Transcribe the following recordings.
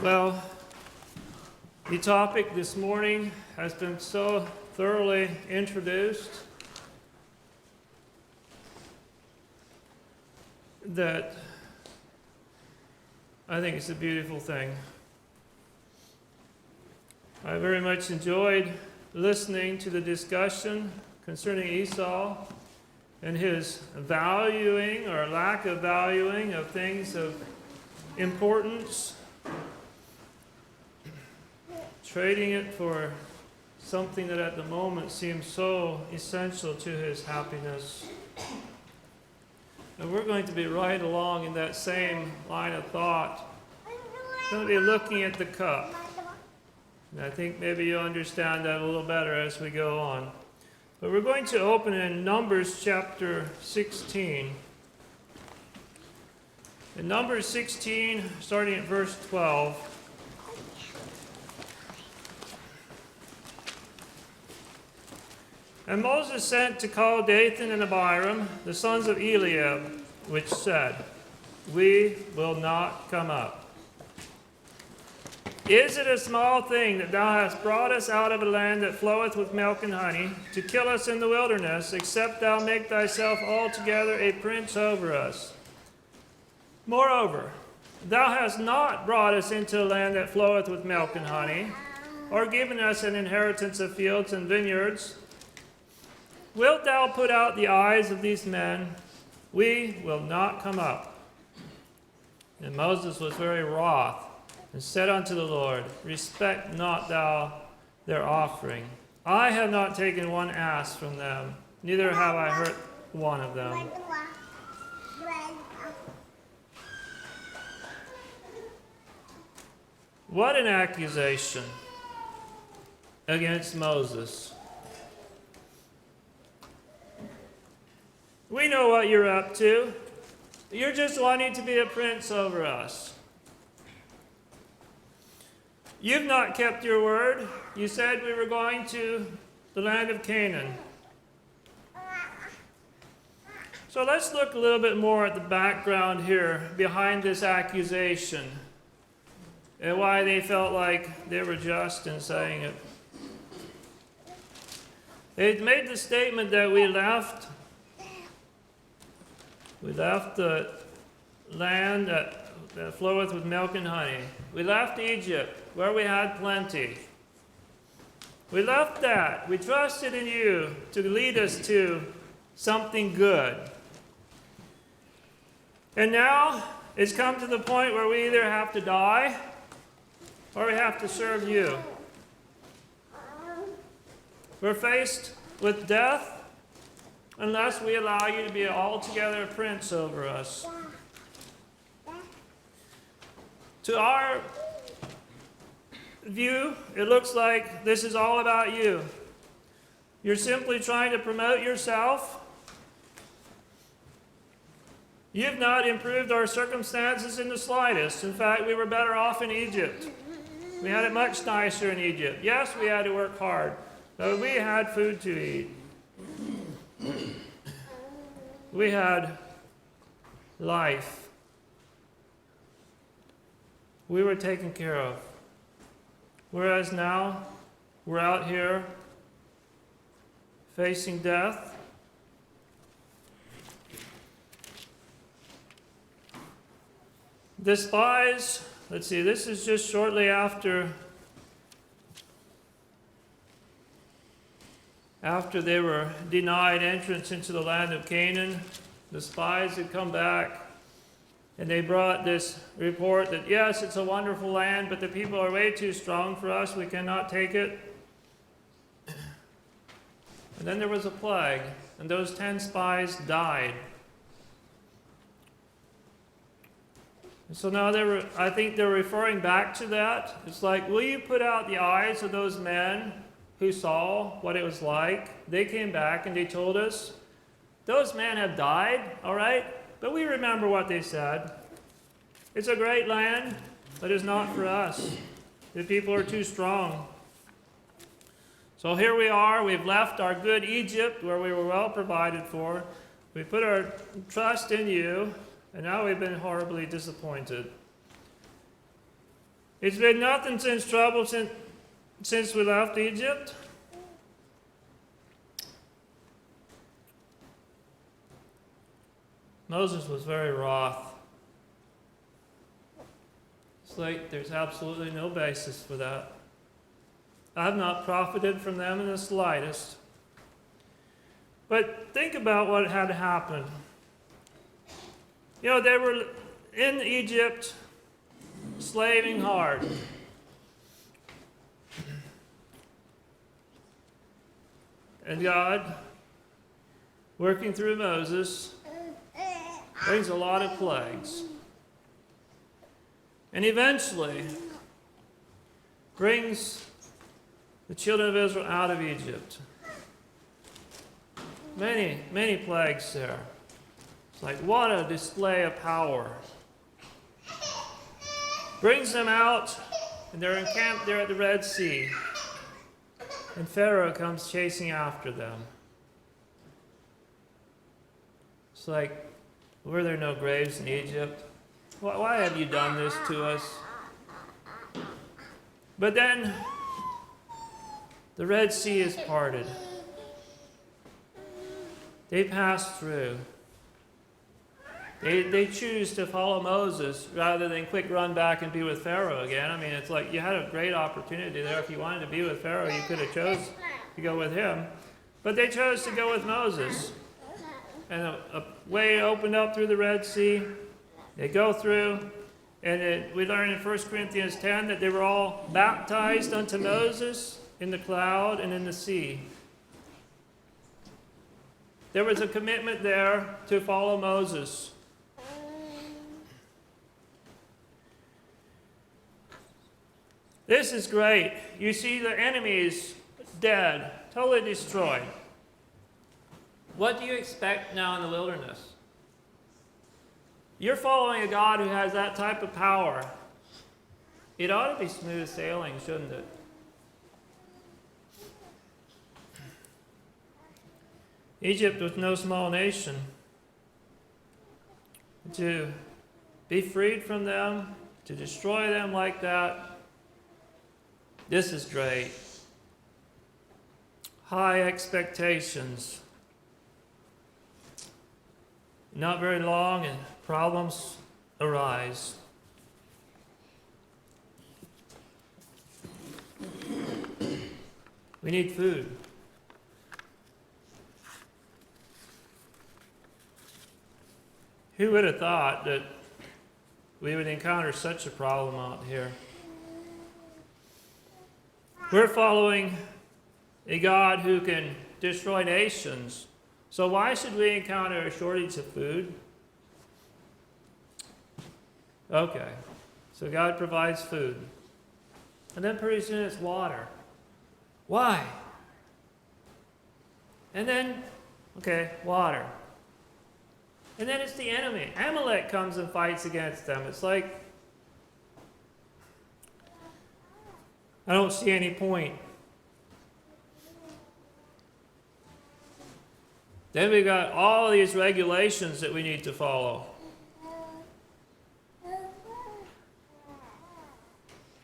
Well, the topic this morning has been so thoroughly introduced that I think it's a beautiful thing. I very much enjoyed listening to the discussion concerning Esau and his valuing or lack of valuing of things of importance, trading it for something that at the moment seems so essential to his happiness. And we're going to be right along in that same line of thought. We're going to be looking at the cup. And I think maybe you'll understand that a little better as we go on. But we're going to open in Numbers chapter 16. In Numbers 16, starting at verse 12. And Moses sent to call Dathan and Abiram, the sons of Eliab, which said, "We will not come up. Is it a small thing that thou hast brought us out of a land that floweth with milk and honey, to kill us in the wilderness, except thou make thyself altogether a prince over us? Moreover, thou hast not brought us into a land that floweth with milk and honey, or given us an inheritance of fields and vineyards. Wilt thou put out the eyes of these men? We will not come up." And Moses was very wroth, and said unto the Lord, "Respect not thou their offering. I have not taken one ass from them, neither have I hurt one of them." What an accusation against Moses. We know what you're up to. You're just wanting to be a prince over us. You've not kept your word. You said we were going to the land of Canaan. So let's look a little bit more at the background here behind this accusation and why they felt like they were just in saying it. They made the statement that we left the land that floweth with milk and honey. We left Egypt, where we had plenty. We left that. We trusted in you to lead us to something good. And now it's come to the point where we either have to die or we have to serve you. We're faced with death unless we allow you to be altogether a prince over us. To our view, it looks like this is all about you. You're simply trying to promote yourself. You've not improved our circumstances in the slightest. In fact, we were better off in Egypt. We had it much nicer in Egypt. Yes, we had to work hard, but we had food to eat. We had life. We were taken care of. Whereas now, we're out here facing death. The spies, let's see, this is just shortly after they were denied entrance into the land of Canaan. The spies had come back and they brought this report that, yes, it's a wonderful land, but the people are way too strong for us. We cannot take it. And then there was a plague, and those 10 spies died. And so now I think they're referring back to that. It's like, will you put out the eyes of those men who saw what it was like? They came back and they told us, those men have died, all right? But we remember what they said. It's a great land, but it's not for us. The people are too strong. So here we are. We've left our good Egypt, where we were well provided for. We put our trust in you, and now we've been horribly disappointed. It's been nothing since trouble since we left Egypt. Moses was very wroth. It's like there's absolutely no basis for that. I've not profited from them in the slightest. But think about what had happened. You know, they were in Egypt, slaving hard. And God, working through Moses, brings a lot of plagues. And eventually brings the children of Israel out of Egypt. Many, many plagues there. It's like, what a display of power. Brings them out, and they're encamped there at the Red Sea. And Pharaoh comes chasing after them. It's like, were there no graves in Egypt? Why have you done this to us? But then, the Red Sea is parted. They pass through. They choose to follow Moses rather than quick run back and be with Pharaoh again. I mean, it's like you had a great opportunity there. If you wanted to be with Pharaoh, you could have chose to go with him. But they chose to go with Moses. And a way opened up through the Red Sea. They go through, and we learn in 1 Corinthians 10 that they were all baptized unto Moses in the cloud and in the sea. There was a commitment there to follow Moses. This is great. You see the enemies dead, totally destroyed. What do you expect now in the wilderness? You're following a God who has that type of power. It ought to be smooth sailing, shouldn't it? Egypt was no small nation. To be freed from them, to destroy them like that, this is great. High expectations. Not very long, and problems arise. We need food. Who would have thought that we would encounter such a problem out here? We're following a God who can destroy nations. So why should we encounter a shortage of food? Okay, so God provides food. And then pretty soon it's water. Why? And then, okay, water. And then it's the enemy. Amalek comes and fights against them. It's like, I don't see any point. Then we got all these regulations that we need to follow.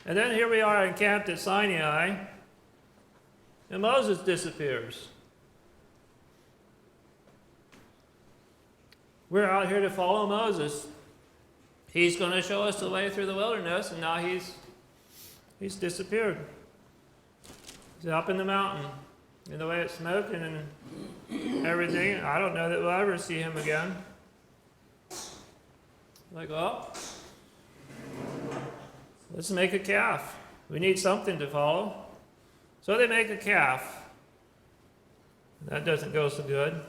And then here we are encamped at Sinai, and Moses disappears. We're out here to follow Moses. He's going to show us the way through the wilderness, and now he's disappeared. He's up in the mountain. And the way it's smoking and everything, I don't know that we'll ever see him again. Like, well, let's make a calf. We need something to follow. So they make a calf. That doesn't go so good.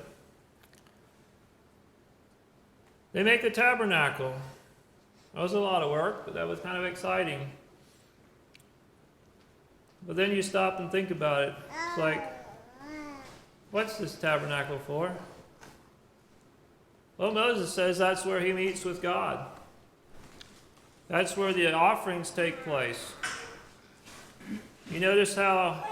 They make a tabernacle. That was a lot of work, but that was kind of exciting. But then you stop and think about it. It's like, what's this tabernacle for? Well, Moses says that's where he meets with God. That's where the offerings take place. You notice how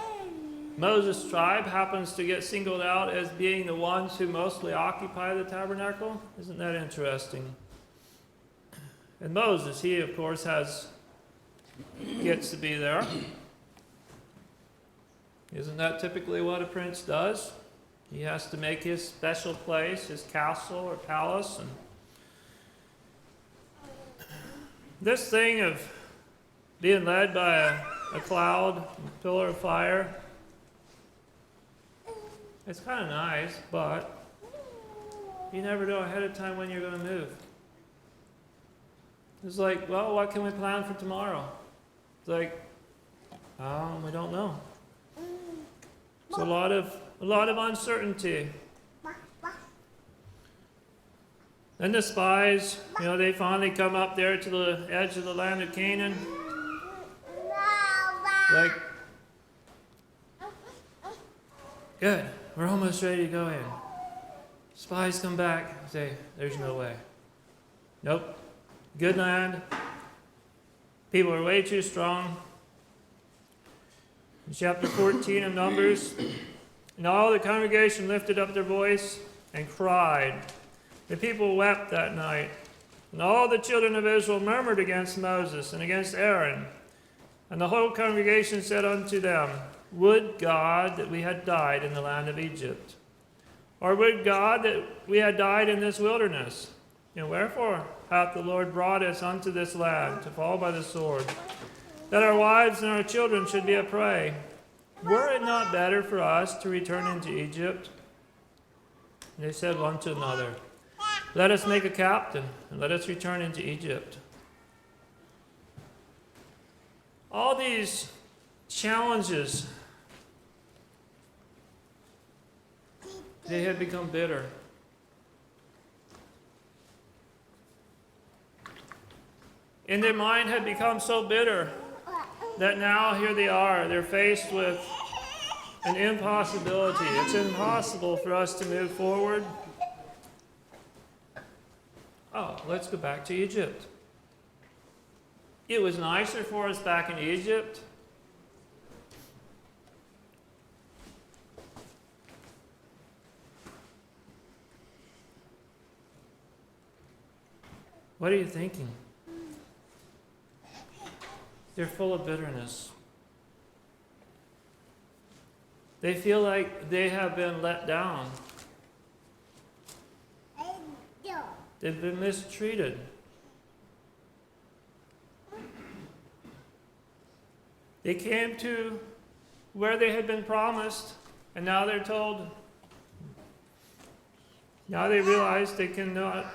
Moses' tribe happens to get singled out as being the ones who mostly occupy the tabernacle? Isn't that interesting? And Moses, he of course has gets to be there. Isn't that typically what a prince does? He has to make his special place, his castle or palace. And this thing of being led by a cloud, a pillar of fire, it's kind of nice, but you never know ahead of time when you're going to move. It's like, well, what can we plan for tomorrow? It's like, we don't know. It's a lot of uncertainty. Then the spies, they finally come up there to the edge of the land of Canaan. Like, good, we're almost ready to go in. Spies come back and say, there's no way. Nope. Good land. People are way too strong. In chapter 14 of Numbers, and all the congregation lifted up their voice and cried. The people wept that night. And all the children of Israel murmured against Moses and against Aaron. And the whole congregation said unto them, would God that we had died in the land of Egypt, or would God that we had died in this wilderness? And wherefore hath the Lord brought us unto this land to fall by the sword, that our wives and our children should be a prey? Were it not better for us to return into Egypt? And they said one to another, let us make a captain, and let us return into Egypt. All these challenges, they had become bitter. And their mind had become so bitter that now here they are. They're faced with an impossibility. It's impossible for us to move forward. Oh, let's go back to Egypt. It was nicer for us back in Egypt. What are you thinking? They're full of bitterness. They feel like they have been let down. They've been mistreated. They came to where they had been promised, and now they're told, now they realize they cannot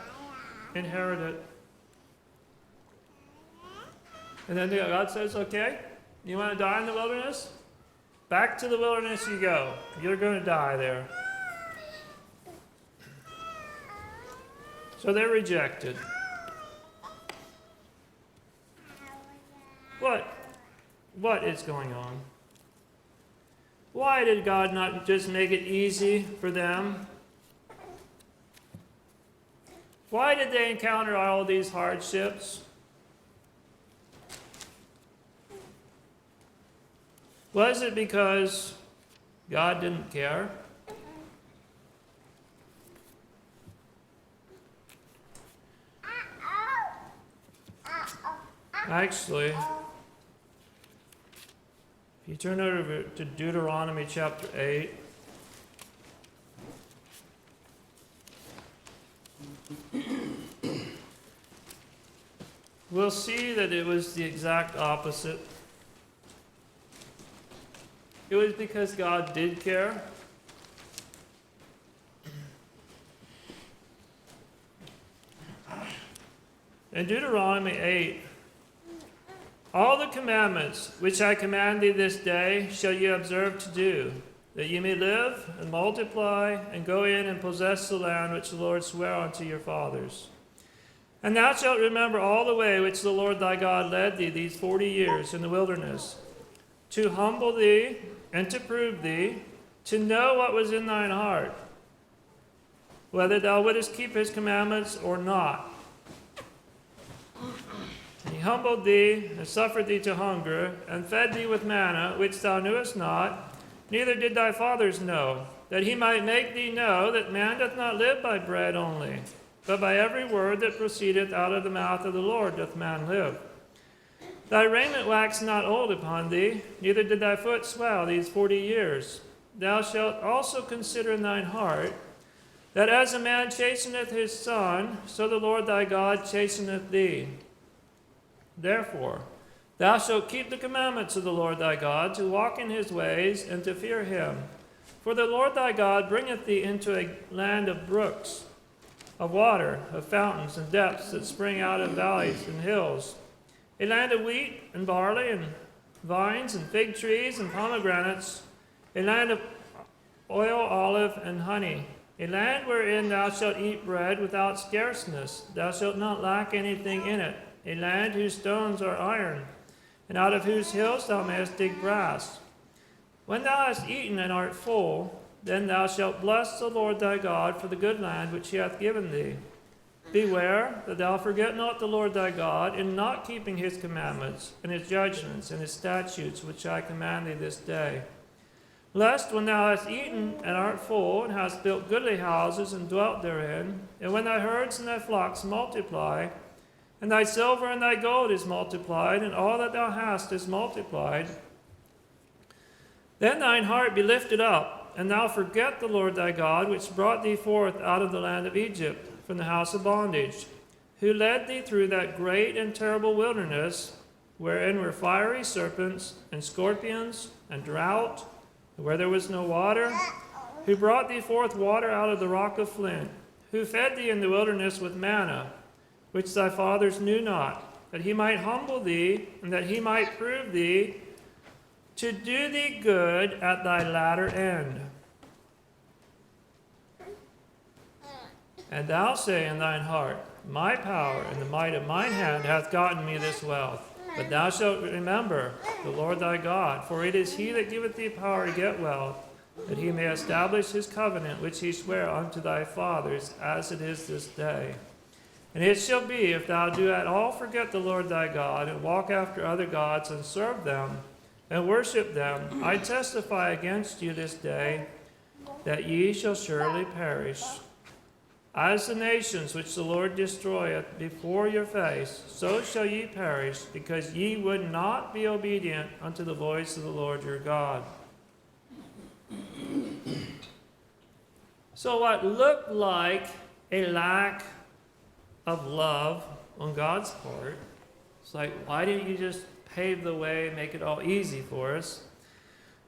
inherit it. And then God says, okay, you want to die in the wilderness? Back to the wilderness you go. You're going to die there. So they're rejected. What is going on? Why did God not just make it easy for them? Why did they encounter all these hardships? Was it because God didn't care? Actually, if you turn over to Deuteronomy chapter 8, we'll see that it was the exact opposite. It was because God did care. In Deuteronomy 8, all the commandments which I command thee this day shall ye observe to do, that ye may live and multiply and go in and possess the land which the Lord sware unto your fathers. And thou shalt remember all the way which the Lord thy God led thee these 40 years in the wilderness, to humble thee and to prove thee, to know what was in thine heart, whether thou wouldest keep his commandments or not. He humbled thee and suffered thee to hunger, and fed thee with manna, which thou knewest not, neither did thy fathers know, that he might make thee know that man doth not live by bread only, but by every word that proceedeth out of the mouth of the Lord doth man live. Thy raiment waxed not old upon thee, neither did thy foot swell these 40 years. Thou shalt also consider in thine heart, that as a man chasteneth his son, so the Lord thy God chasteneth thee. Therefore, thou shalt keep the commandments of the Lord thy God, to walk in his ways, and to fear him. For the Lord thy God bringeth thee into a land of brooks, of water, of fountains and depths that spring out of valleys and hills, a land of wheat and barley and vines and fig trees and pomegranates, a land of oil, olive, and honey, a land wherein thou shalt eat bread without scarceness. Thou shalt not lack anything in it, a land whose stones are iron, and out of whose hills thou mayest dig brass. When thou hast eaten and art full, then thou shalt bless the Lord thy God for the good land which he hath given thee. Beware that thou forget not the Lord thy God in not keeping his commandments and his judgments and his statutes which I command thee this day. Lest when thou hast eaten and art full, and hast built goodly houses and dwelt therein, and when thy herds and thy flocks multiply, and thy silver and thy gold is multiplied, and all that thou hast is multiplied, then thine heart be lifted up, and thou forget the Lord thy God, which brought thee forth out of the land of Egypt, from the house of bondage, who led thee through that great and terrible wilderness, wherein were fiery serpents and scorpions and drought, where there was no water, who brought thee forth water out of the rock of flint, who fed thee in the wilderness with manna, which thy fathers knew not, that he might humble thee, and that he might prove thee, to do thee good at thy latter end. And thou say in thine heart, my power and the might of mine hand hath gotten me this wealth. But thou shalt remember the Lord thy God, for it is he that giveth thee power to get wealth, that he may establish his covenant which he sware unto thy fathers, as it is this day. And it shall be, if thou do at all forget the Lord thy God, and walk after other gods, and serve them, and worship them, I testify against you this day, that ye shall surely perish. As the nations which the Lord destroyeth before your face, so shall ye perish, because ye would not be obedient unto the voice of the Lord your God. So what looked like a lack of love on God's part, it's like, why didn't you just pave the way, make it all easy for us,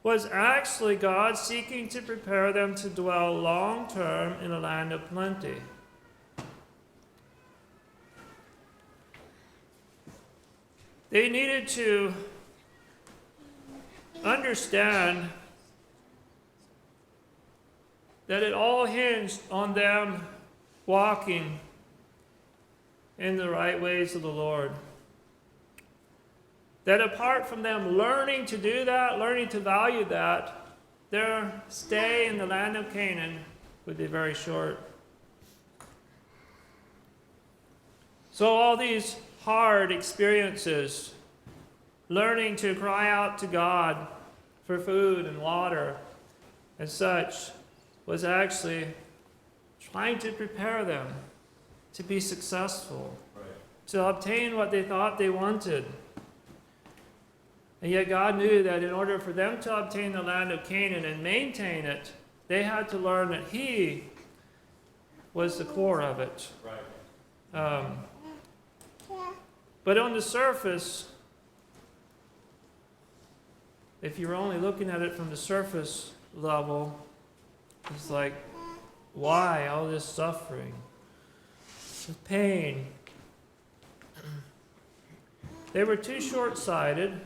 was actually God seeking to prepare them to dwell long-term in a land of plenty. They needed to understand that it all hinged on them walking in the right ways of the Lord. That apart from them learning to do that, learning to value that, their stay in the land of Canaan would be very short. So all these hard experiences, learning to cry out to God for food and water and such, was actually trying to prepare them to be successful, to obtain what they thought they wanted. And yet God knew that in order for them to obtain the land of Canaan and maintain it, they had to learn that he was the core of it. Right. But on the surface, if you're only looking at it from the surface level, it's like, why all this suffering, this pain? They were too short-sighted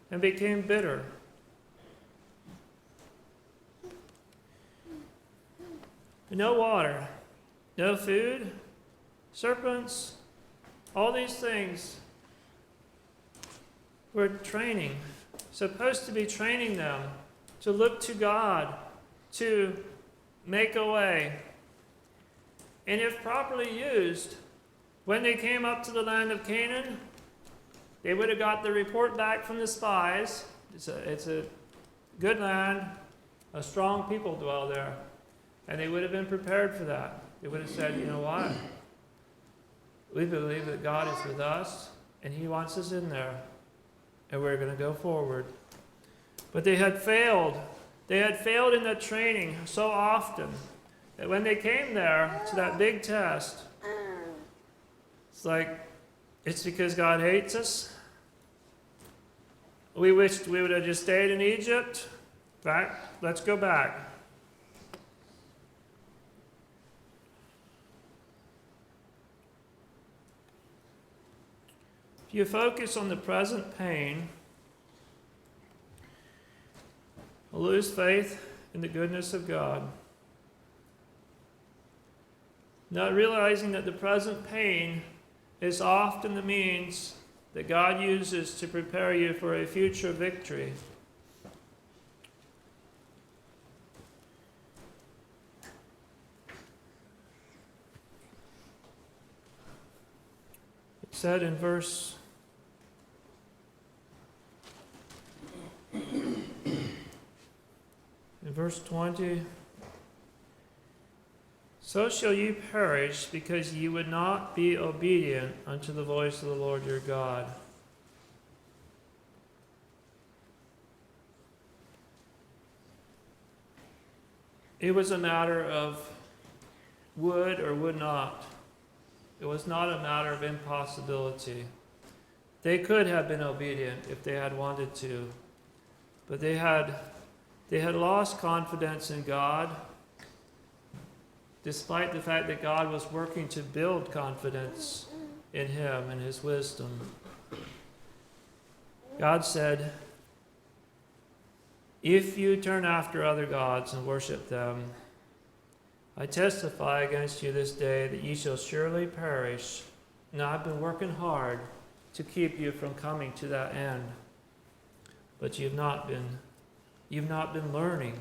and became bitter. No water, no food, serpents, all these things were training, supposed to be training them to look to God, to make a way. And if properly used, when they came up to the land of Canaan, they would have got the report back from the spies. It's a good land, a strong people dwell there. And they would have been prepared for that. They would have said, you know what? We believe that God is with us. And he wants us in there. And we're going to go forward. But they had failed. They had failed in that training so often that when they came there to that big test, it's like, it's because God hates us. We wished we would have just stayed in Egypt. Let's go back. If you focus on the present pain, you'll lose faith in the goodness of God. Not realizing that the present pain is often the means that God uses to prepare you for a future victory. It said in verse 20, so shall you perish because ye would not be obedient unto the voice of the Lord your God. It was a matter of would or would not. It was not a matter of impossibility. They could have been obedient if they had wanted to, but they had lost confidence in God, despite the fact that God was working to build confidence in him and his wisdom. God said, if you turn after other gods and worship them, I testify against you this day that ye shall surely perish. Now I've been working hard to keep you from coming to that end, but you've not been learning.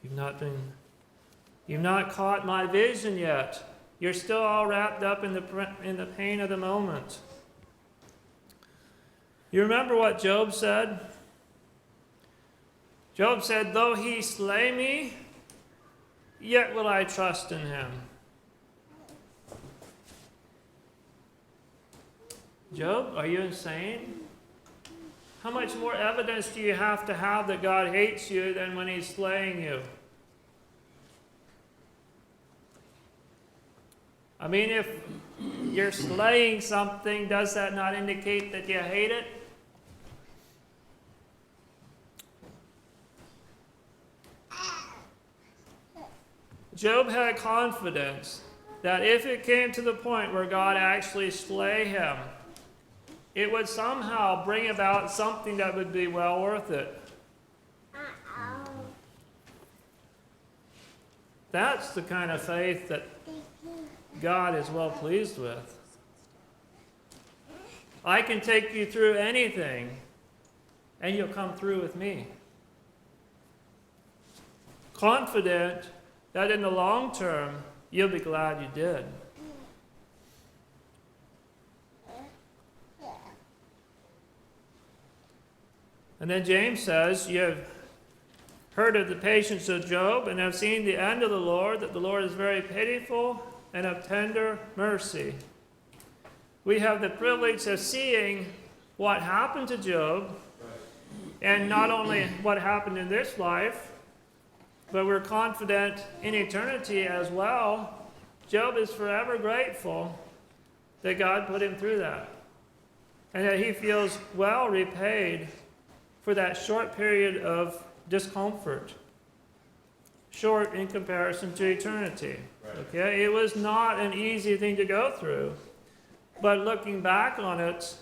You've not caught my vision yet. You're still all wrapped up in the pain of the moment. You remember what Job said? Job said, though he slay me, yet will I trust in him. Job, are you insane? How much more evidence do you have to have that God hates you than when he's slaying you? I mean, if you're slaying something, does that not indicate that you hate it? Job had confidence that if it came to the point where God actually slay him, it would somehow bring about something that would be well worth it. That's the kind of faith that God is well pleased with. I can take you through anything, and you'll come through with me. Confident that in the long term, you'll be glad you did. And then James says, you have heard of the patience of Job and have seen the end of the Lord, that the Lord is very pitiful and of tender mercy. We have the privilege of seeing what happened to Job, and not only what happened in this life, but we're confident in eternity as well. Job is forever grateful that God put him through that, and that he feels well repaid for that short period of discomfort. Short in comparison to eternity. Okay, it was not an easy thing to go through, but looking back on it,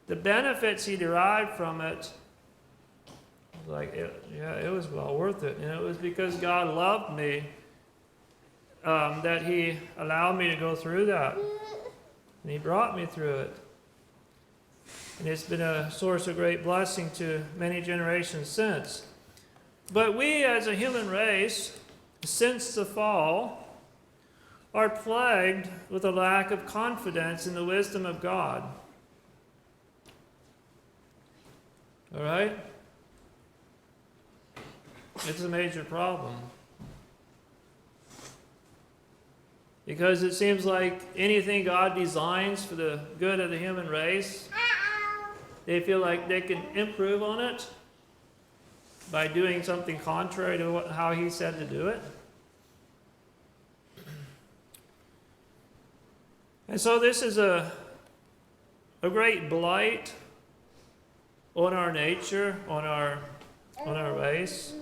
the benefits he derived from it, it was well worth it. And it was because God loved me that he allowed me to go through that, and he brought me through it. And it's been a source of great blessing to many generations since. But we as a human race, since the fall, are plagued with a lack of confidence in the wisdom of God. All right? It's a major problem. Because it seems like anything God designs for the good of the human race, they feel like they can improve on it by doing something contrary to how He said to do it. And so this is a great blight on our nature, on our race.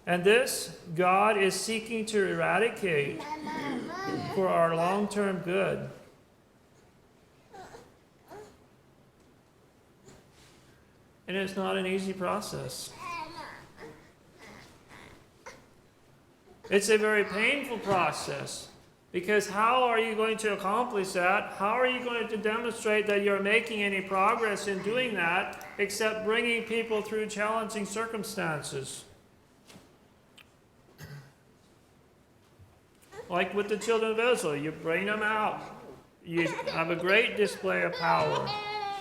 And this God is seeking to eradicate for our long-term good. And it's not an easy process. It's a very painful process. Because how are you going to accomplish that? How are you going to demonstrate that you're making any progress in doing that, except bringing people through challenging circumstances? Like with the children of Israel, you bring them out. You have a great display of power.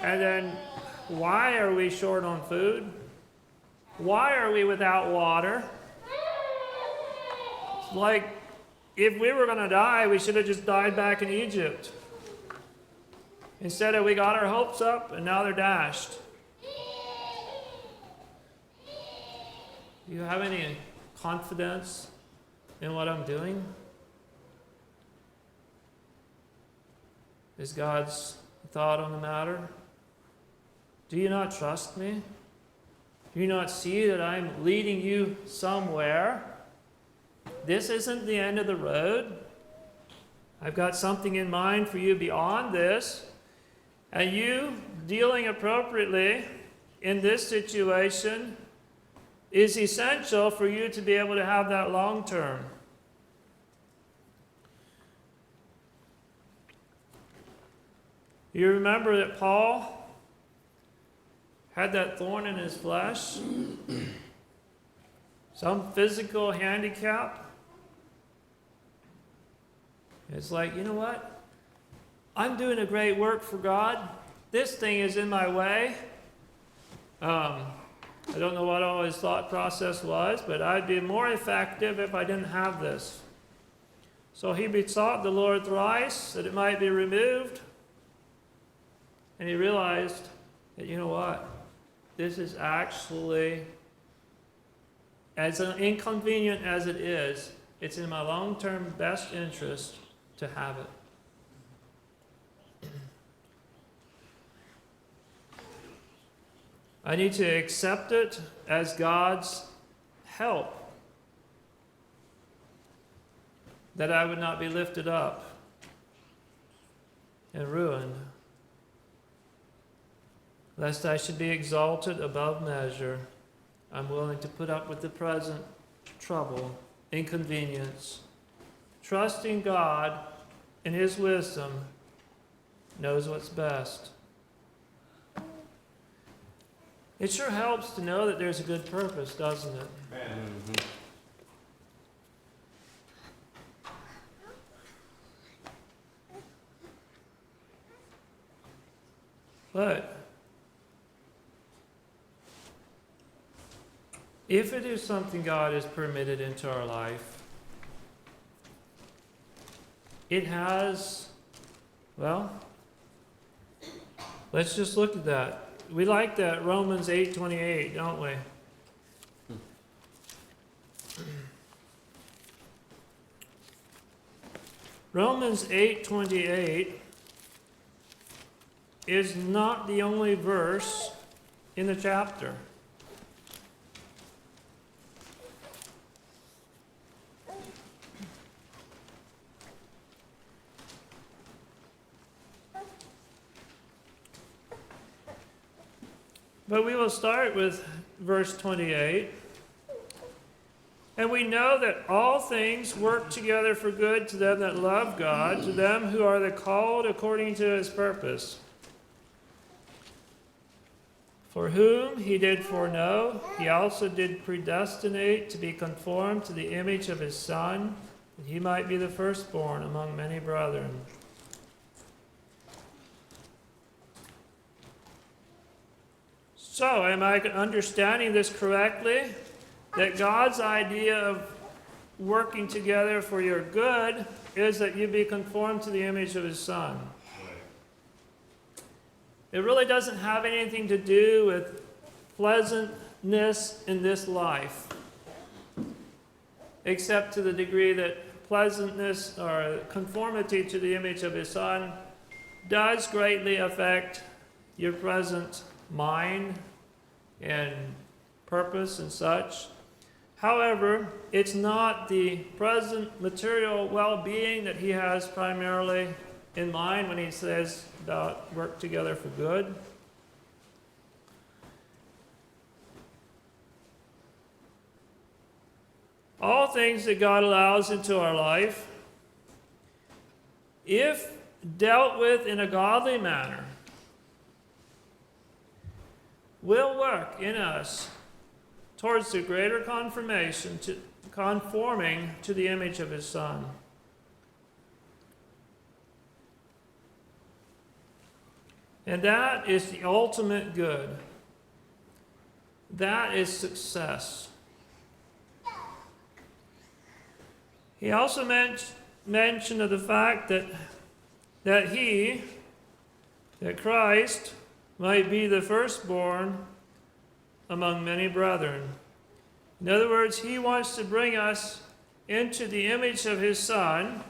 And then, why are we short on food? Why are we without water? It's like, if we were going to die, we should have just died back in Egypt. Instead of we got our hopes up and now they're dashed. Do you have any confidence in what I'm doing? Is God's thought on the matter? Do you not trust me? Do you not see that I'm leading you somewhere? This isn't the end of the road. I've got something in mind for you beyond this. And you dealing appropriately in this situation is essential for you to be able to have that long term. You remember that Paul had that thorn in his flesh, some physical handicap. It's like, you know what? I'm doing a great work for God. This thing is in my way. I don't know what all his thought process was, but I'd be more effective if I didn't have this. So he besought the Lord thrice that it might be removed. And he realized that, you know what? This is actually, as inconvenient as it is, it's in my long-term best interest to have it. I need to accept it as God's help, that I would not be lifted up and ruined, lest I should be exalted above measure. I'm willing to put up with the present trouble, inconvenience, trusting God in His wisdom knows what's best. It sure helps to know that there's a good purpose, doesn't it? Mm-hmm. But if it is something God has permitted into our life, it has, well, let's just look at that. We like that Romans 8:28, don't we? Romans 8:28 is not the only verse in the chapter. But we will start with verse 28. And we know that all things work together for good to them that love God, to them who are the called according to His purpose. For whom He did foreknow, He also did predestinate to be conformed to the image of His Son, that He might be the firstborn among many brethren. So, am I understanding this correctly? That God's idea of working together for your good is that you be conformed to the image of his Son. It really doesn't have anything to do with pleasantness in this life, except to the degree that pleasantness or conformity to the image of his Son does greatly affect your present mind and purpose and such. However, it's not the present material well-being that he has primarily in mind when he says about work together for good. All things that God allows into our life, if dealt with in a godly manner, will work in us towards the greater conforming to the image of his Son. And that is the ultimate good. That is success. He also mentioned of the fact that Christ might be the firstborn among many brethren. In other words, he wants to bring us into the image of his Son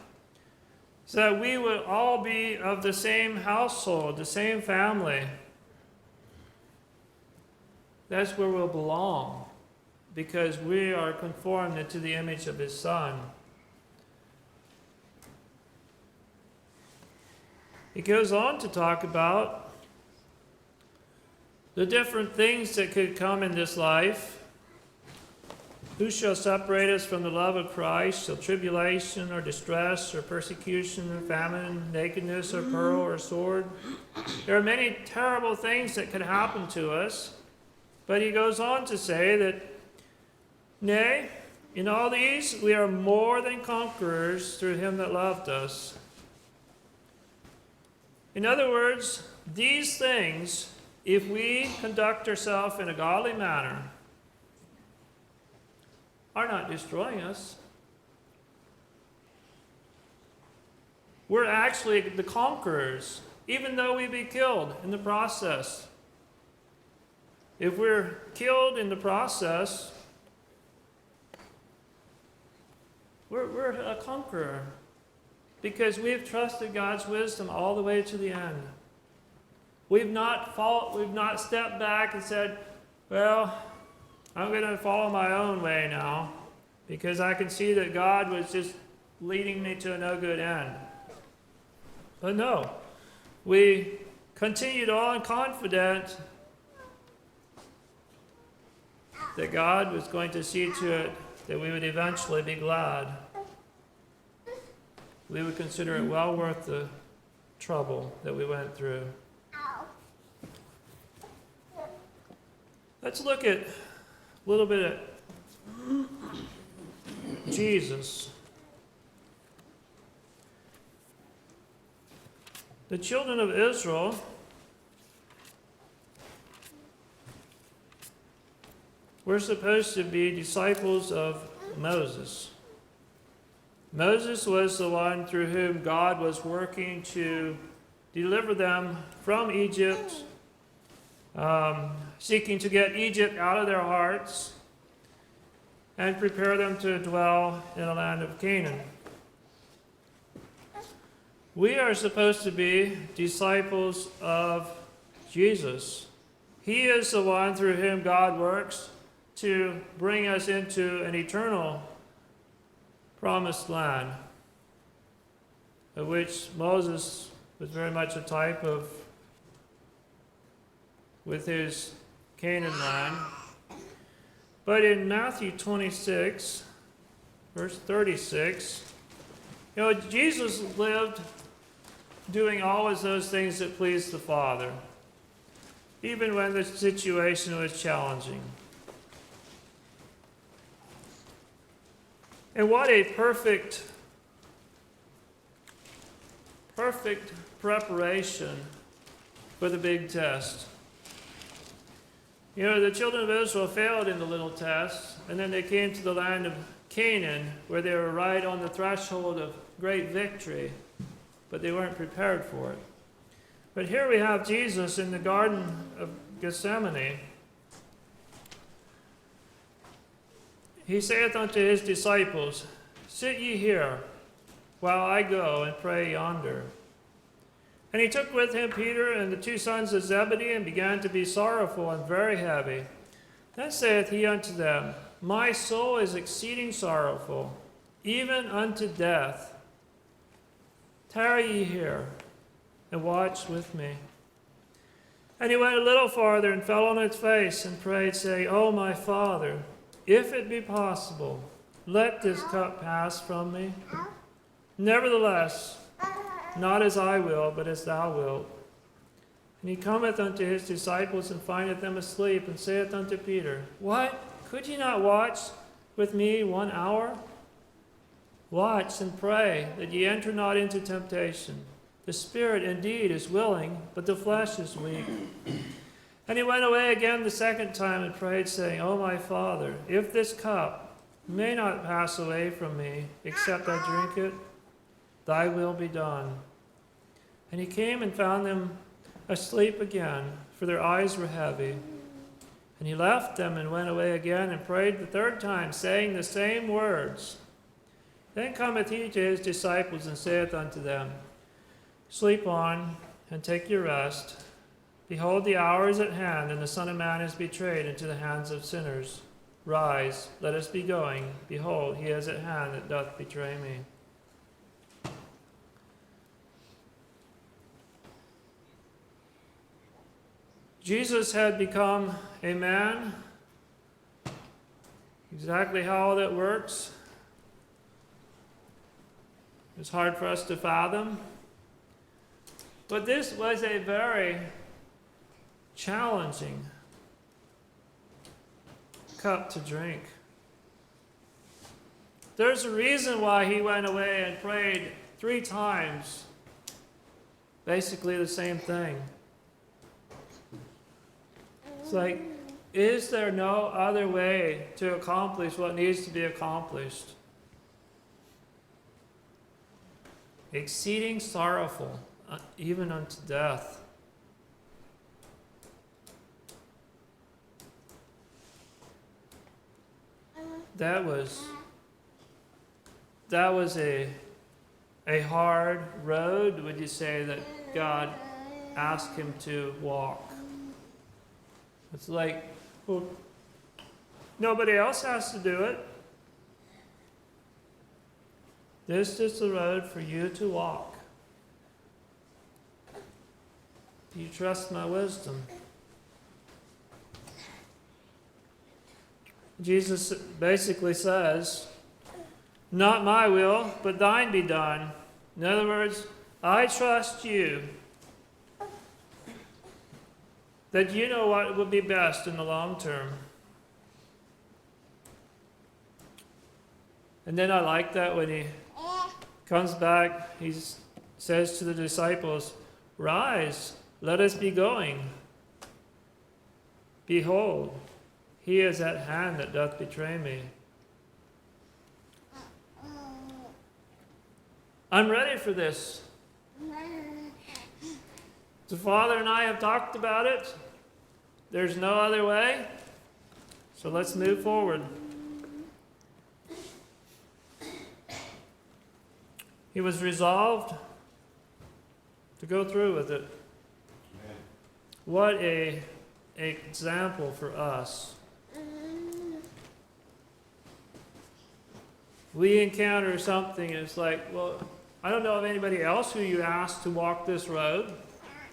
so that we would all be of the same household, the same family. That's where we'll belong, because we are conformed into the image of his Son. He goes on to talk about the different things that could come in this life. Who shall separate us from the love of Christ? Shall tribulation or distress or persecution or famine, nakedness or peril or sword? There are many terrible things that could happen to us. But he goes on to say that, nay, in all these we are more than conquerors through him that loved us. In other words, these things, if we conduct ourselves in a godly manner, are not destroying us. We're actually the conquerors, even though we be killed in the process. If we're killed in the process, we're a conqueror, because we've trusted God's wisdom all the way to the end. We've not stepped back and said, well, I'm going to follow my own way now, because I can see that God was just leading me to a no good end. But no, we continued on confident that God was going to see to it that we would eventually be glad. We would consider it well worth the trouble that we went through. Let's look at a little bit at Jesus. The children of Israel were supposed to be disciples of Moses. Moses was the one through whom God was working to deliver them from Egypt, seeking to get Egypt out of their hearts and prepare them to dwell in the land of Canaan. We are supposed to be disciples of Jesus. He is the one through whom God works to bring us into an eternal promised land, of which Moses was very much a type of, with his Canaan land. But in Matthew 26, verse 36, Jesus lived doing always those things that pleased the Father, even when the situation was challenging. And what a perfect preparation for the big test. The children of Israel failed in the little test, and then they came to the land of Canaan, where they were right on the threshold of great victory, but they weren't prepared for it. But here we have Jesus in the Garden of Gethsemane. He saith unto his disciples, Sit ye here, while I go and pray yonder. And he took with him Peter and the two sons of Zebedee, and began to be sorrowful and very heavy. Then saith he unto them, My soul is exceeding sorrowful, even unto death. Tarry ye here, and watch with me. And he went a little farther, and fell on his face, and prayed, saying, O my Father, if it be possible, let this cup pass from me. Nevertheless, not as I will, but as thou wilt. And he cometh unto his disciples, and findeth them asleep, and saith unto Peter, What? Could ye not watch with me 1 hour? Watch and pray, that ye enter not into temptation. The spirit indeed is willing, but the flesh is weak. And he went away again the second time, and prayed, saying, O my Father, if this cup may not pass away from me, except I drink it, thy will be done. And he came and found them asleep again, for their eyes were heavy. And he left them and went away again, and prayed the third time, saying the same words. Then cometh he to his disciples, and saith unto them, Sleep on, and take your rest. Behold, the hour is at hand, and the Son of Man is betrayed into the hands of sinners. Rise, let us be going. Behold, he is at hand that doth betray me. Jesus had become a man. Exactly how that works, it's hard for us to fathom. But this was a very challenging cup to drink. There's a reason why he went away and prayed 3 times, basically the same thing. It's like, is there no other way to accomplish what needs to be accomplished? Exceeding sorrowful, even unto death. That was a hard road, would you say, that God asked him to walk? It's like, well, nobody else has to do it. This is the road for you to walk. Do you trust my wisdom? Jesus basically says, Not my will, but thine be done. In other words, I trust you that you know what would be best in the long term. And then I like that when he comes back, he says to the disciples, Rise, let us be going. Behold, he is at hand that doth betray me. I'm ready for this. The Father and I have talked about it. There's no other way. So let's move forward. He was resolved to go through with it. Amen. What an example for us. We encounter something, and it's like, well, I don't know of anybody else who you asked to walk this road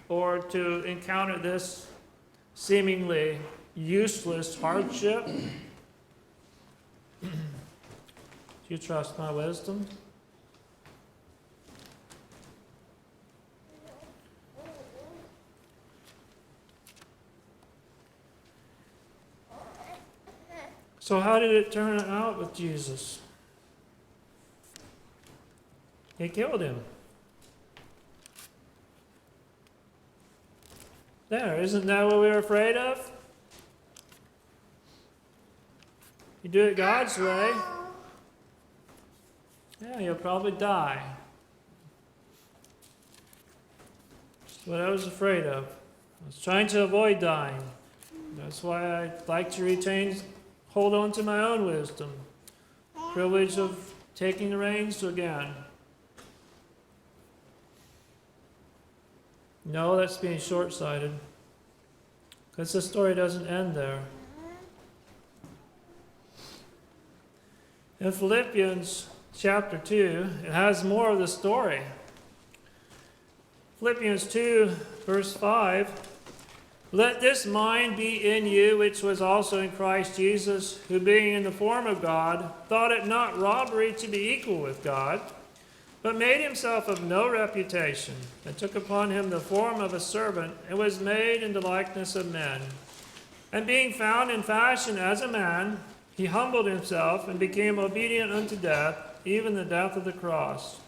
or to encounter this seemingly useless hardship. Do you trust my wisdom? So how did it turn out with Jesus? He killed him. There, isn't that what we were afraid of? You do it God's way, Yeah, you'll probably die. That's what I was afraid of. I was trying to avoid dying. That's why I like to hold on to my own wisdom. Privilege of taking the reins again. No, that's being short-sighted. Because the story doesn't end there. In Philippians chapter 2, it has more of the story. Philippians 2, verse 5. Let this mind be in you, which was also in Christ Jesus, who being in the form of God, thought it not robbery to be equal with God, but made himself of no reputation, and took upon him the form of a servant, and was made in the likeness of men. And being found in fashion as a man, he humbled himself, and became obedient unto death, even the death of the cross.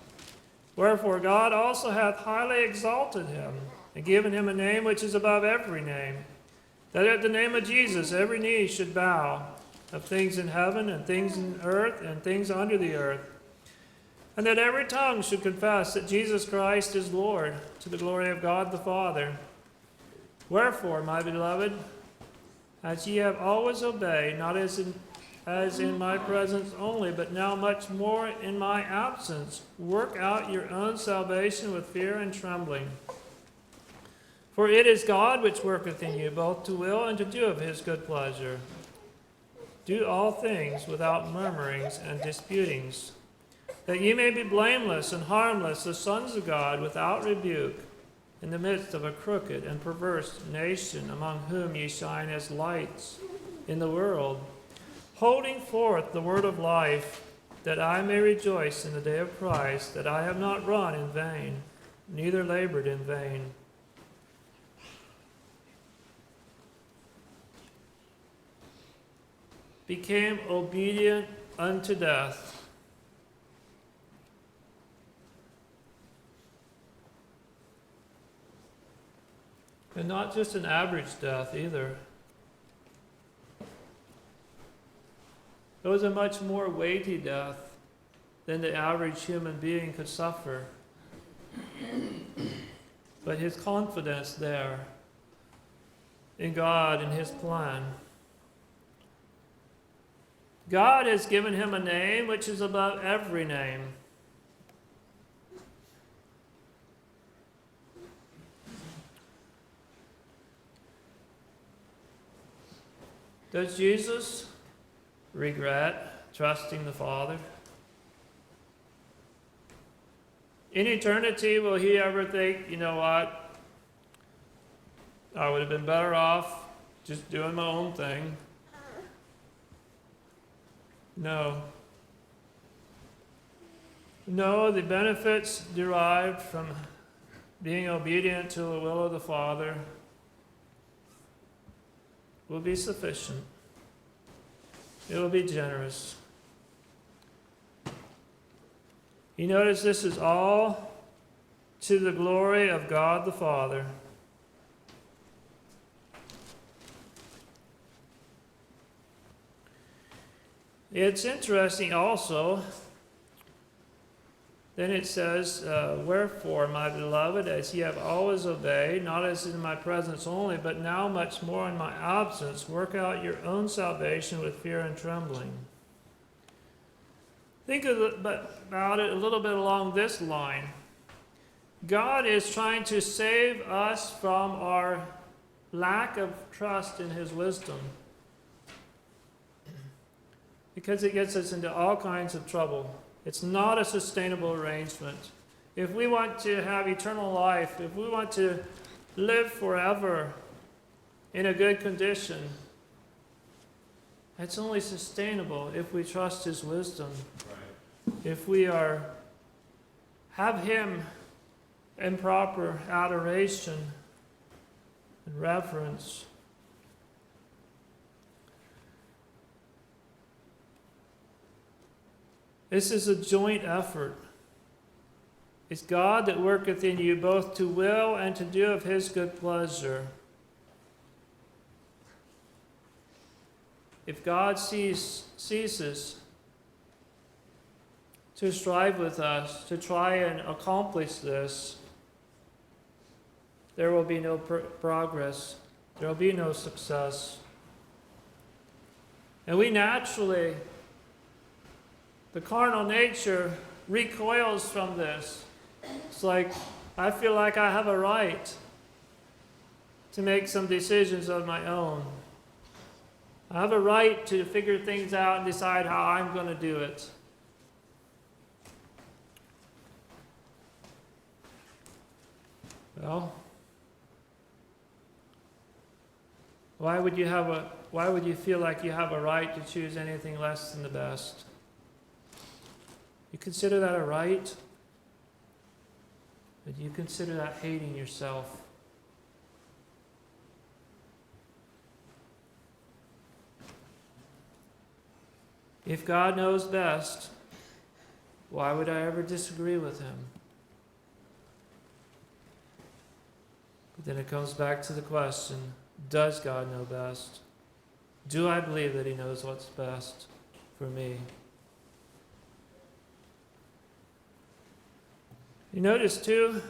Wherefore God also hath highly exalted him, and given him a name which is above every name, that at the name of Jesus every knee should bow, of things in heaven, and things in earth, and things under the earth, and that every tongue should confess that Jesus Christ is Lord, to the glory of God the Father. Wherefore, my beloved, as ye have always obeyed, not as in my presence only, but now much more in my absence, work out your own salvation with fear and trembling. For it is God which worketh in you, both to will and to do of his good pleasure. Do all things without murmurings and disputings, that ye may be blameless and harmless, the sons of God, without rebuke, in the midst of a crooked and perverse nation, among whom ye shine as lights in the world, holding forth the word of life, that I may rejoice in the day of Christ, that I have not run in vain, neither labored in vain. Became obedient unto death. And not just an average death either. It was a much more weighty death than the average human being could suffer. But his confidence there in God and his plan. God has given him a name which is above every name. Does Jesus regret trusting the Father? In eternity, will he ever think, you know what, I would have been better off just doing my own thing? No. No, the benefits derived from being obedient to the will of the Father will be sufficient. It will be generous. You notice this is all to the glory of God the Father. It's interesting also, then it says, wherefore, my beloved, as ye have always obeyed, not as in my presence only, but now much more in my absence, work out your own salvation with fear and trembling. Think about it a little bit along this line. God is trying to save us from our lack of trust in his wisdom, because it gets us into all kinds of trouble. It's not a sustainable arrangement. If we want to have eternal life, if we want to live forever in a good condition, it's only sustainable if we trust his wisdom. Right. If we have him in proper adoration and reverence. This is a joint effort. It's God that worketh in you both to will and to do of his good pleasure. If God ceases to strive with us to try and accomplish this, there will be no progress. There will be no success. And we naturally, the carnal nature recoils from this. It's like, I feel like I have a right to make some decisions of my own. I have a right to figure things out and decide how I'm going to do it. Well, why would you feel like you have a right to choose anything less than the best? You consider that a right? Or do you consider that hating yourself? If God knows best, why would I ever disagree with him? But then it comes back to the question, does God know best? Do I believe that he knows what's best for me? You notice too,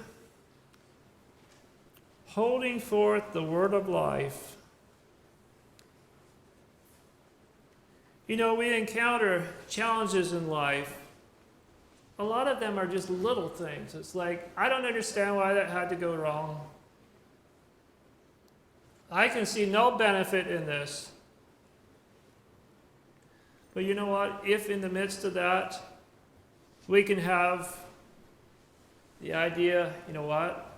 holding forth the word of life. You know, we encounter challenges in life. A lot of them are just little things. It's like, I don't understand why that had to go wrong. I can see no benefit in this. But you know what? If in the midst of that, we can have the idea, you know what?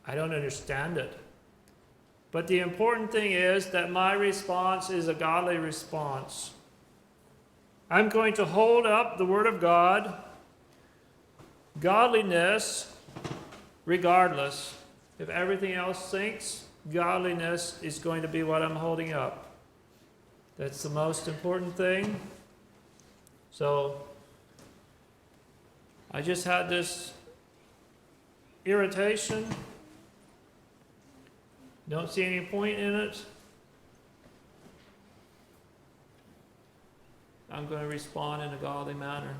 I don't understand it. But the important thing is that my response is a godly response. I'm going to hold up the Word of God, godliness, regardless. If everything else sinks, godliness is going to be what I'm holding up. That's the most important thing. So, I just had this irritation. Don't see any point in it. I'm going to respond in a godly manner.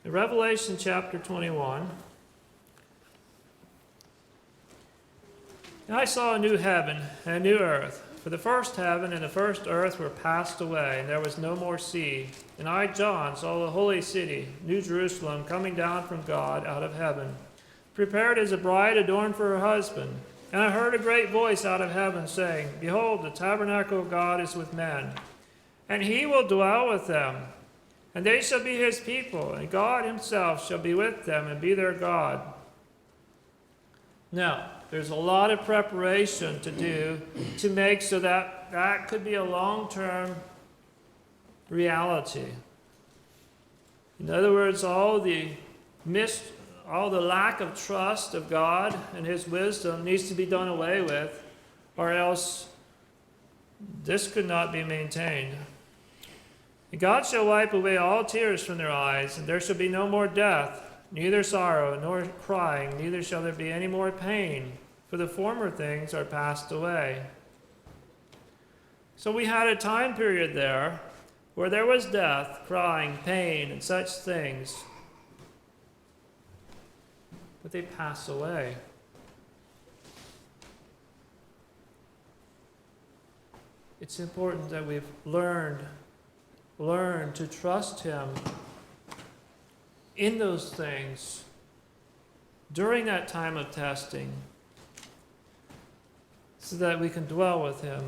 In Revelation chapter 21, I saw a new heaven and a new earth. For the first heaven and the first earth were passed away, and there was no more sea. And I, John, saw the holy city, New Jerusalem, coming down from God out of heaven, prepared as a bride adorned for her husband. And I heard a great voice out of heaven saying, Behold, the tabernacle of God is with men, and he will dwell with them. And they shall be his people, and God himself shall be with them and be their God. Now, there's a lot of preparation to do to make so that that could be a long-term reality. In other words, all the lack of trust of God and his wisdom needs to be done away with, or else this could not be maintained. And God shall wipe away all tears from their eyes, and there shall be no more death, neither sorrow nor crying, neither shall there be any more pain, for the former things are passed away. So we had a time period there where there was death, crying, pain, and such things. But they pass away. It's important that we've learned to trust him in those things during that time of testing, so that we can dwell with him.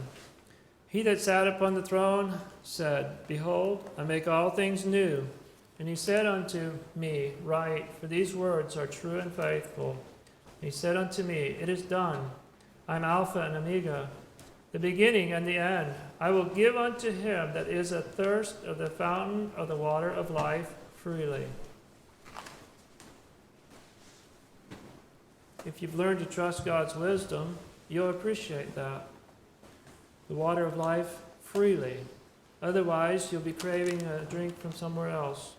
He that sat upon the throne said, Behold, I make all things new. And he said unto me, Write, for these words are true and faithful. And he said unto me, It is done. I am Alpha and Omega, the beginning and the end. I will give unto him that is athirst of the fountain of the water of life freely. If you've learned to trust God's wisdom, you'll appreciate that. The water of life freely. Otherwise, you'll be craving a drink from somewhere else.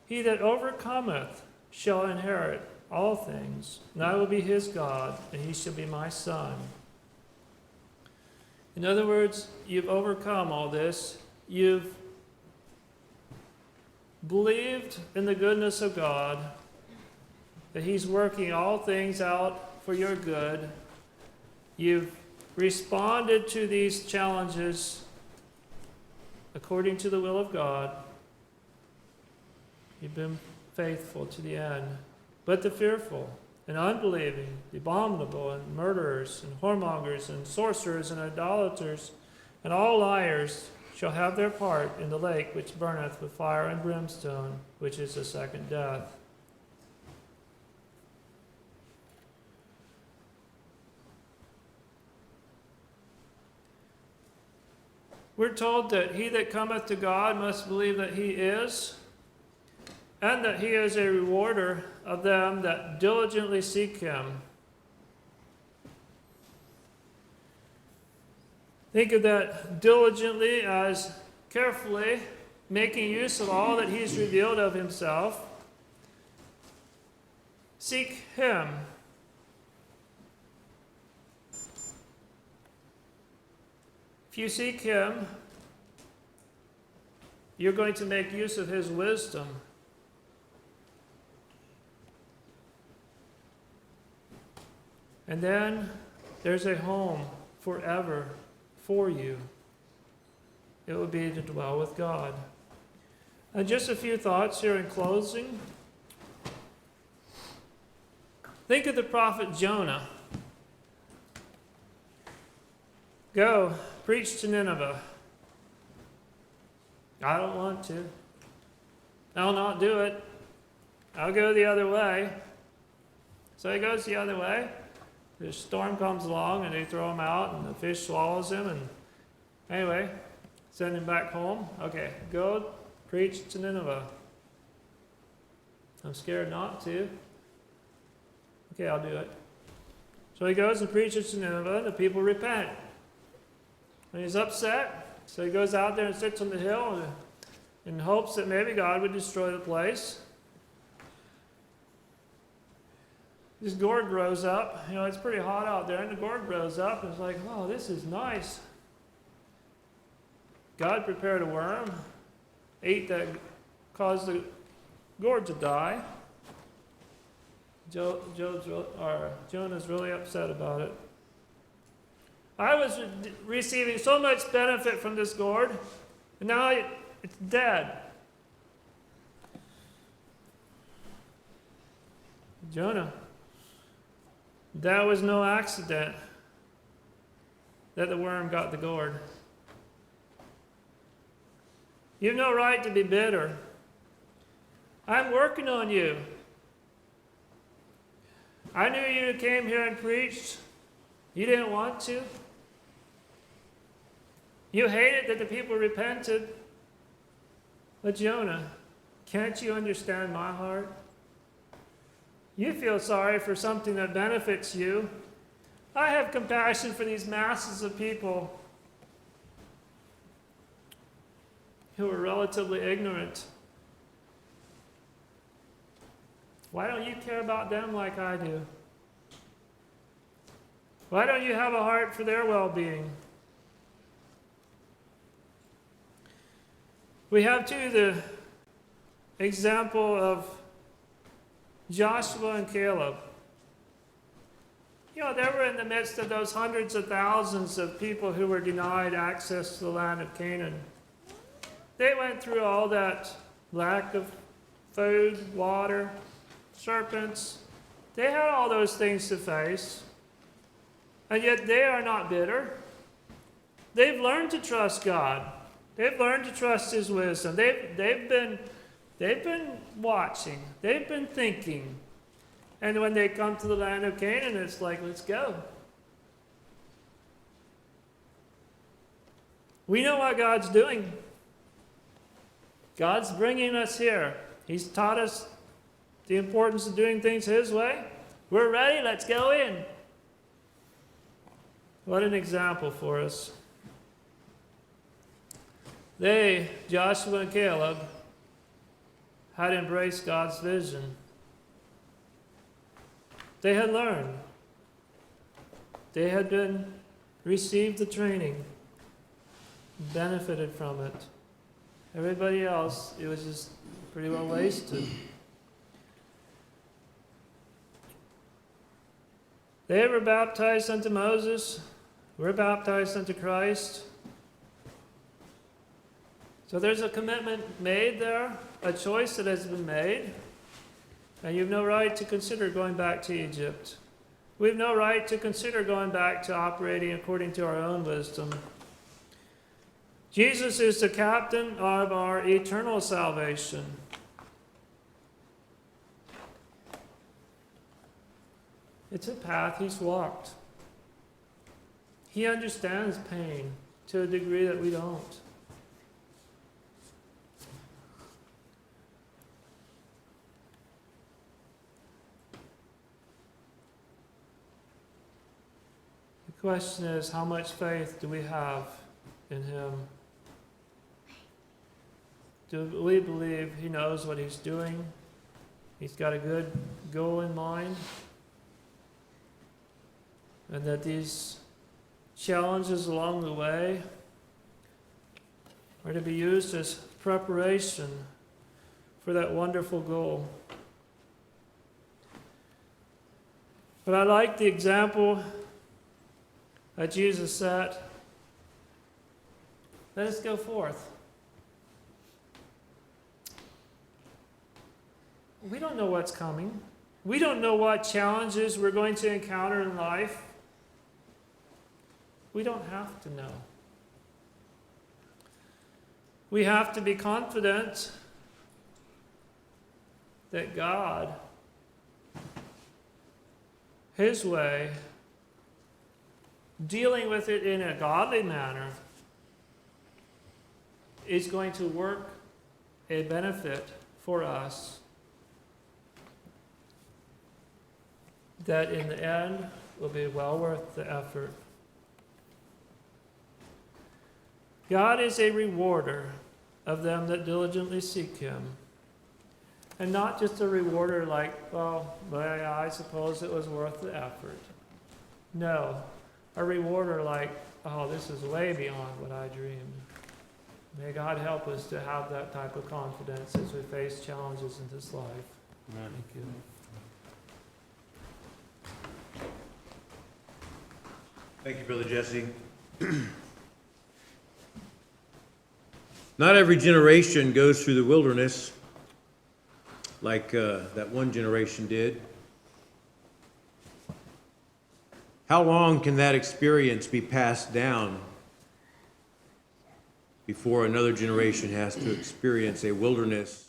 He that overcometh shall inherit all things, and I will be his God, and he shall be my son. In other words, you've overcome all this. You've believed in the goodness of God, that He's working all things out for your good. You've responded to these challenges according to the will of God. You've been faithful to the end. But the fearful and unbelieving, the abominable and murderers and whoremongers and sorcerers and idolaters and all liars shall have their part in the lake which burneth with fire and brimstone, which is the second death. We're told that he that cometh to God must believe that He is, and that He is a rewarder of them that diligently seek Him. Think of that diligently as carefully making use of all that He's revealed of Himself. Seek Him. If you seek Him, you're going to make use of His wisdom. And then there's a home forever for you. It will be to dwell with God. And just a few thoughts here in closing. Think of the prophet Jonah. Go, preach to Nineveh. I don't want to. I'll not do it. I'll go the other way. So he goes the other way. The storm comes along and they throw him out and the fish swallows him, and anyway, send him back home. Okay, go preach to Nineveh. I'm scared not to. Okay, I'll do it. So he goes and preaches to Nineveh, and the people repent. And he's upset, so he goes out there and sits on the hill in hopes that maybe God would destroy the place. This gourd grows up. You know, it's pretty hot out there, and the gourd grows up, and it's like, oh, this is nice. God prepared a worm, ate that, caused the gourd to die. Jonah's really upset about it. I was receiving so much benefit from this gourd, and now it's dead. Jonah, that was no accident that the worm got the gourd. You've no right to be bitter. I'm working on you. I knew you came here and preached. You didn't want to. You hated that the people repented. But Jonah, can't you understand my heart? You feel sorry for something that benefits you. I have compassion for these masses of people who are relatively ignorant. Why don't you care about them like I do? Why don't you have a heart for their well-being? We have too the example of Joshua and Caleb. You know, they were in the midst of those hundreds of thousands of people who were denied access to the land of Canaan. They went through all that lack of food, water, serpents. They had all those things to face. And yet they are not bitter. They've learned to trust God. They've learned to trust His wisdom. They've been watching. They've been thinking. And when they come to the land of Canaan, it's like, let's go. We know what God's doing. God's bringing us here. He's taught us the importance of doing things His way. We're ready. Let's go in. What an example for us. They, Joshua and Caleb, had embraced God's vision. They had learned. They had been received the training, benefited from it. Everybody else, it was just pretty well wasted. They were baptized unto Moses. We're baptized unto Christ. So there's a commitment made there, a choice that has been made. And you've no right to consider going back to Egypt. We've no right to consider going back to operating according to our own wisdom. Jesus is the captain of our eternal salvation. It's a path he's walked. He understands pain to a degree that we don't. The question is, how much faith do we have in him? Do we believe he knows what he's doing? He's got a good goal in mind? And that these challenges along the way are to be used as preparation for that wonderful goal. But I like the example that Jesus set. Let us go forth. We don't know what's coming. We don't know what challenges we're going to encounter in life. We don't have to know. We have to be confident that God, his way, dealing with it in a godly manner, is going to work a benefit for us that in the end will be well worth the effort. God is a rewarder of them that diligently seek him. And not just a rewarder like, well, I suppose it was worth the effort. No, a rewarder like, oh, this is way beyond what I dreamed. May God help us to have that type of confidence as we face challenges in this life. Amen. Thank you. Thank you, Brother Jesse. Not every generation goes through the wilderness like that one generation did. How long can that experience be passed down before another generation has to experience a wilderness